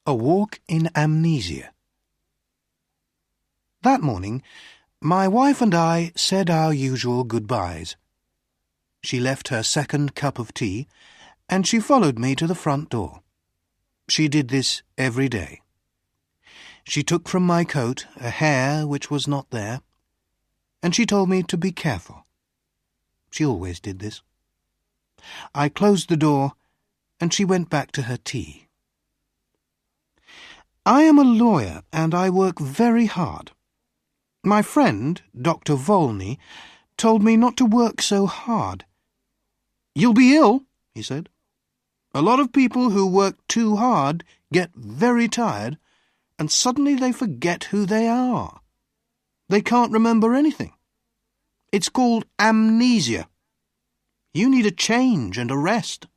A Walk in Amnesia. That morning, my wife and I said our usual goodbyes. She left her second cup of tea, and she followed me to the front door. She did this every day. She took from my coat a hair which was not there, and she told me to be careful. She always did this. I closed the door, and she went back to her tea. I am a lawyer, and I work very hard. My friend, Dr. Volney, told me not to work so hard. "You'll be ill," he said. "A lot of people who work too hard get very tired, and suddenly they forget who they are. They can't remember anything. It's called amnesia. You need a change and a rest."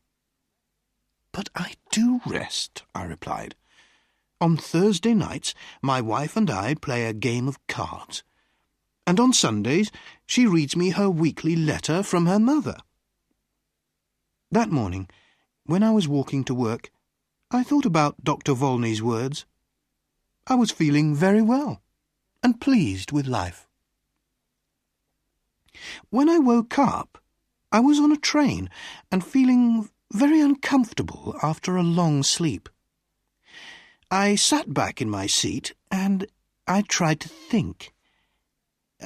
"But I do rest," I replied. "On Thursday nights my wife and I play a game of cards, and on Sundays she reads me her weekly letter from her mother." That morning, when I was walking to work, I thought about Dr. Volney's words. I was feeling very well and pleased with life. When I woke up, I was on a train and feeling very uncomfortable after a long sleep. I sat back in my seat and I tried to think.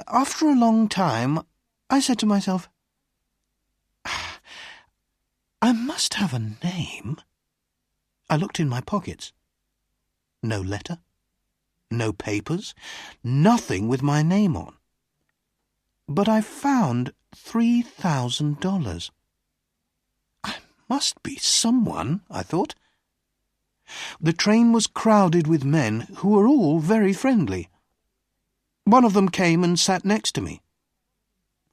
After a long time, I said to myself, "I must have a name." I looked in my pockets. No letter, no papers, nothing with my name on. But I found $3,000. I must be someone, I thought. The train was crowded with men who were all very friendly. One of them came and sat next to me.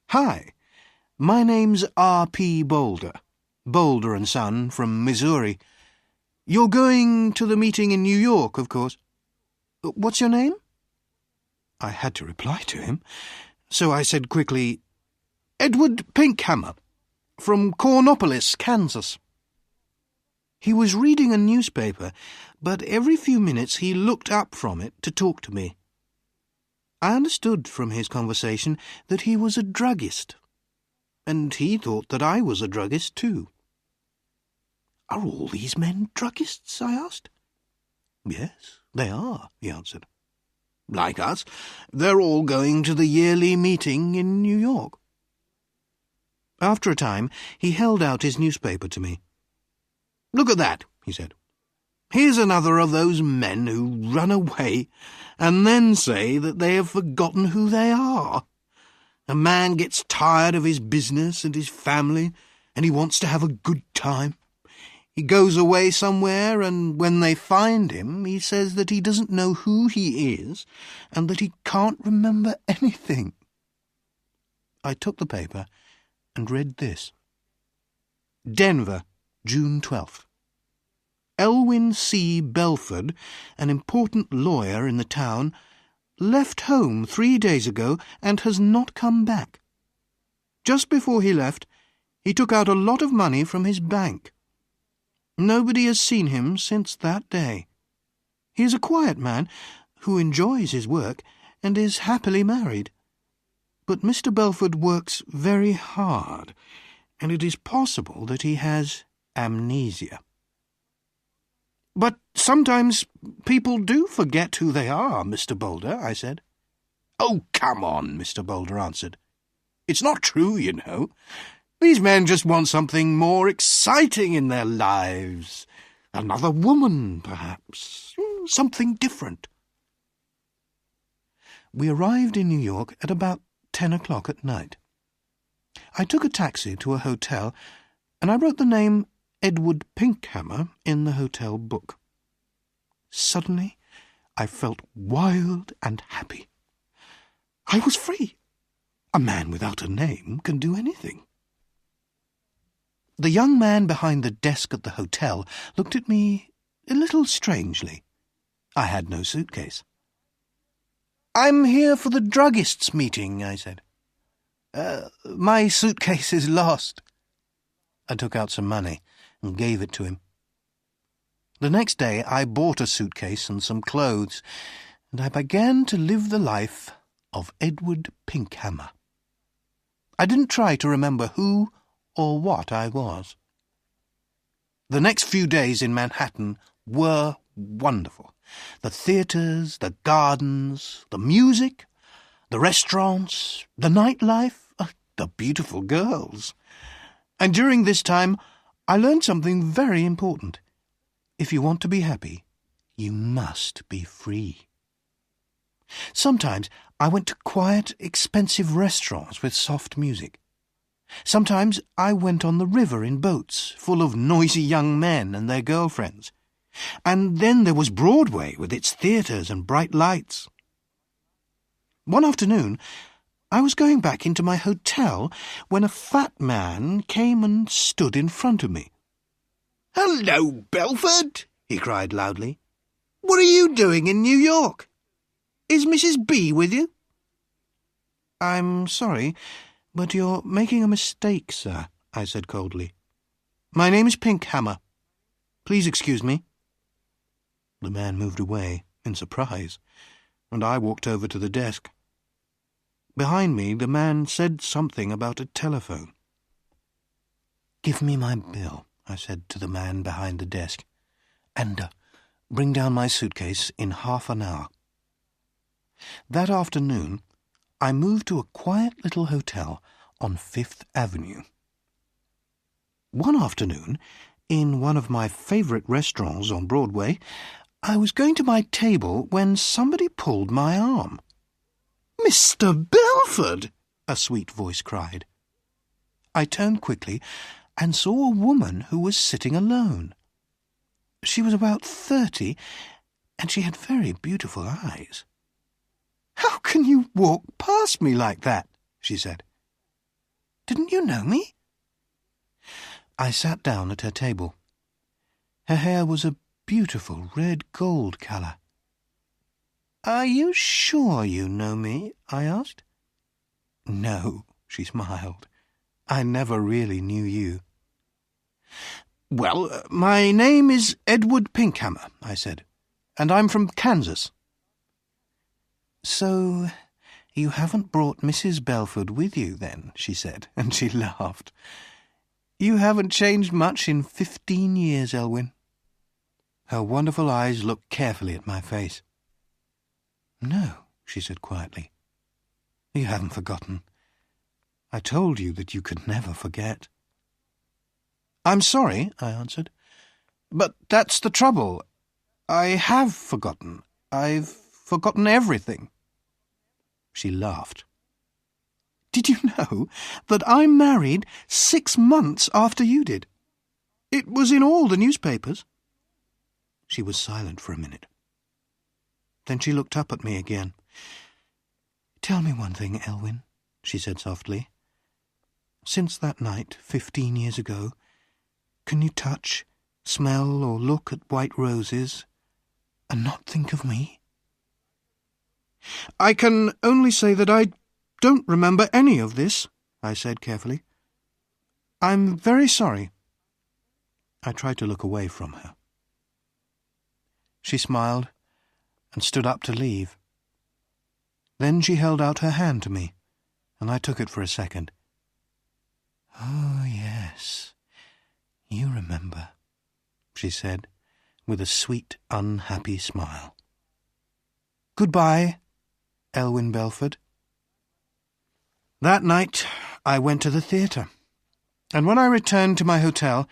"Hi, my name's R.P. Boulder, Boulder & Son from Missouri. You're going to the meeting in New York, of course. What's your name?" I had to reply to him, so I said quickly, "Edward Pinkhammer, from Cornopolis, Kansas." He was reading a newspaper, but every few minutes he looked up from it to talk to me. I understood from his conversation that he was a druggist, and he thought that I was a druggist too. "Are all these men druggists?" I asked. "Yes, they are," he answered. "Like us, they're all going to the yearly meeting in New York." After a time, he held out his newspaper to me. "Look at that," he said. "Here's another of those men who run away and then say that they have forgotten who they are. A man gets tired of his business and his family, and he wants to have a good time. He goes away somewhere, and when they find him, he says that he doesn't know who he is and that he can't remember anything." I took the paper and read this. Denver, June 12th. Elwyn C. Belford, an important lawyer in the town, left home 3 days ago and has not come back. Just before he left, he took out a lot of money from his bank. Nobody has seen him since that day. He is a quiet man who enjoys his work and is happily married. But Mr. Belford works very hard, and it is possible that he has amnesia. "But sometimes people do forget who they are, Mr. Boulder," I said. "Oh, come on," Mr. Boulder answered. "It's not true, you know. These men just want something more exciting in their lives. Another woman, perhaps. Something different." We arrived in New York at about 10 o'clock at night. I took a taxi to a hotel, and I wrote the name Edward Pinkhammer in the hotel book. Suddenly, I felt wild and happy. I was free. A man without a name can do anything. The young man behind the desk at the hotel looked at me a little strangely. I had no suitcase. "I'm here for the druggists' meeting," I said. My suitcase is lost." I took out some money and gave it to him. The next day I bought a suitcase and some clothes, and I began to live the life of Edward Pinkhammer. I didn't try to remember who or what I was. The next few days in Manhattan were wonderful. The theatres, the gardens, the music, the restaurants, the nightlife, the beautiful girls. And during this time, I learned something very important. If you want to be happy, you must be free. Sometimes I went to quiet, expensive restaurants with soft music. Sometimes I went on the river in boats full of noisy young men and their girlfriends. And then there was Broadway with its theatres and bright lights. One afternoon, I was going back into my hotel when a fat man came and stood in front of me. "Hello, Belford," he cried loudly. "What are you doing in New York? Is Mrs. B with you?" "I'm sorry, but you're making a mistake, sir," I said coldly. "My name is Pinkhammer. Please excuse me." The man moved away in surprise, and I walked over to the desk. Behind me, the man said something about a telephone. "Give me my bill," I said to the man behind the desk, "and bring down my suitcase in half an hour." That afternoon, I moved to a quiet little hotel on Fifth Avenue. One afternoon, in one of my favourite restaurants on Broadway, I was going to my table when somebody pulled my arm. "Mr. Belford!" a sweet voice cried. I turned quickly and saw a woman who was sitting alone. She was about 30, and she had very beautiful eyes. "How can you walk past me like that?" she said. "Didn't you know me?" I sat down at her table. Her hair was a beautiful red-gold colour. "Are you sure you know me?" I asked. "No," she smiled. "I never really knew you." "Well, my name is Edward Pinkhammer," I said, "and I'm from Kansas." "So you haven't brought Mrs. Belford with you, then?" she said, and she laughed. "You haven't changed much in 15 years, Elwyn." Her wonderful eyes looked carefully at my face. "No," she said quietly. "You haven't forgotten. I told you that you could never forget." "I'm sorry," I answered, "but that's the trouble. I have forgotten. I've forgotten everything." She laughed. "Did you know that I married 6 months after you did? It was in all the newspapers." She was silent for a minute. Then she looked up at me again. "Tell me one thing, Elwyn," she said softly. "Since that night, 15 years ago, can you touch, smell, or look at white roses and not think of me?" "I can only say that I don't remember any of this," I said carefully. "I'm very sorry." I tried to look away from her. She smiled and stood up to leave. Then she held out her hand to me, and I took it for a second. "Oh, yes, you remember," she said, with a sweet, unhappy smile. "Goodbye, Elwyn Belford." That night I went to the theatre, and when I returned to my hotel,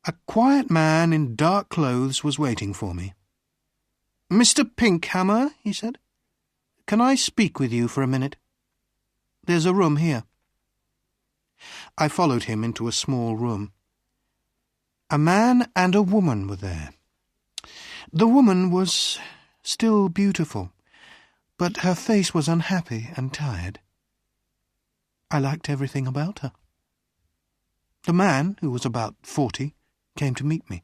a quiet man in dark clothes was waiting for me. "Mr. Pinkhammer," he said, "can I speak with you for a minute? There's a room here." I followed him into a small room. A man and a woman were there. The woman was still beautiful, but her face was unhappy and tired. I liked everything about her. The man, who was about 40, came to meet me.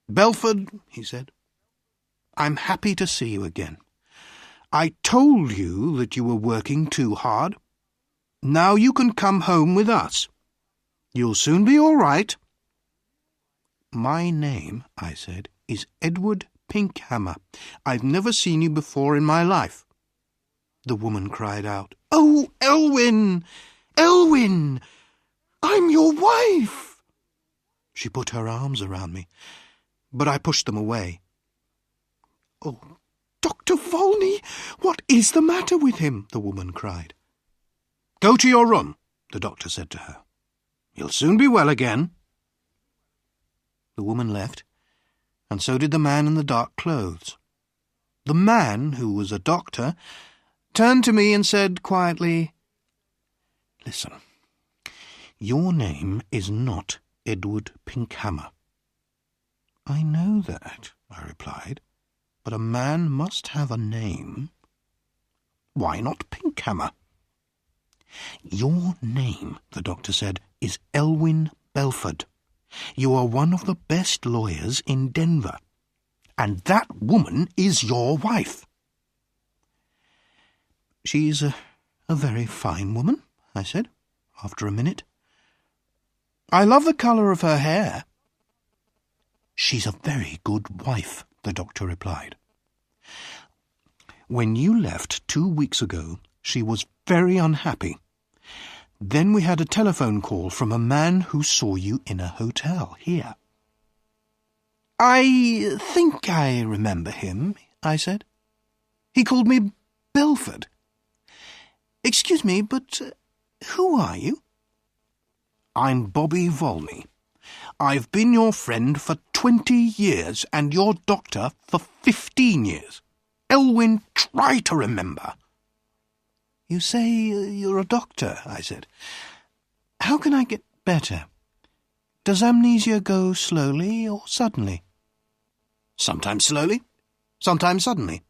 "Belford," he said, "I'm happy to see you again. I told you that you were working too hard. Now you can come home with us. You'll soon be all right." My name, I said, is Edward Pinkhammer. I've never seen you before in my life. The woman cried out, "Oh, Elwyn! Elwyn! I'm your wife!" She put her arms around me, but I pushed them away. "Oh, Dr. Volney, what is the matter with him?" the woman cried. "Go to your room," the doctor said to her. "You'll soon be well again." The woman left, and so did the man in the dark clothes. The man, who was a doctor, turned to me and said quietly, "Listen, your name is not Edward Pinkhammer." "I know that," I replied, "but a man must have a name." "Why not Pinkhammer?" "Your name," the doctor said, "is Elwyn Belford. You are one of the best lawyers in Denver, and that woman is your wife." "She's a very fine woman," I said, after a minute. "I love the colour of her hair." "She's a very good wife," the doctor replied. "When you left 2 weeks ago, she was very unhappy. Then we had a telephone call from a man who saw you in a hotel here." "I think I remember him," I said. "He called me Belford. Excuse me, but who are you?" "I'm Bobby Volney. I've been your friend for 20 years and your doctor for 15 years. Elwyn, try to remember." "You say you're a doctor," I said. "How can I get better? Does amnesia go slowly or suddenly?" "Sometimes slowly, sometimes suddenly."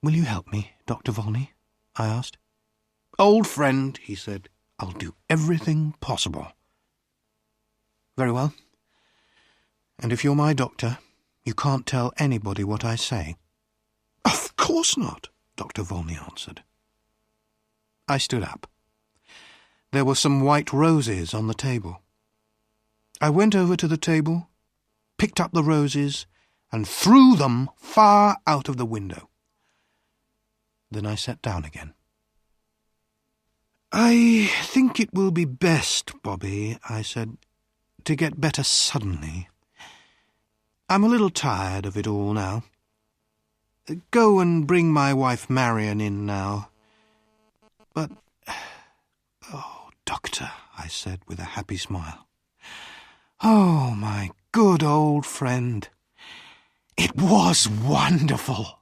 "Will you help me, Dr. Volney?" I asked. "Old friend," he said, "I'll do everything possible." "Very well. And if you're my doctor, you can't tell anybody what I say?" "Of course not," Dr. Volney answered. I stood up. There were some white roses on the table. I went over to the table, picked up the roses, and threw them far out of the window. Then I sat down again. "I think it will be best, Bobby," I said, "to get better suddenly. I'm a little tired of it all now. Go and bring my wife Marion in now." "But, oh, Doctor," I said with a happy smile. "Oh, my good old friend. It was wonderful."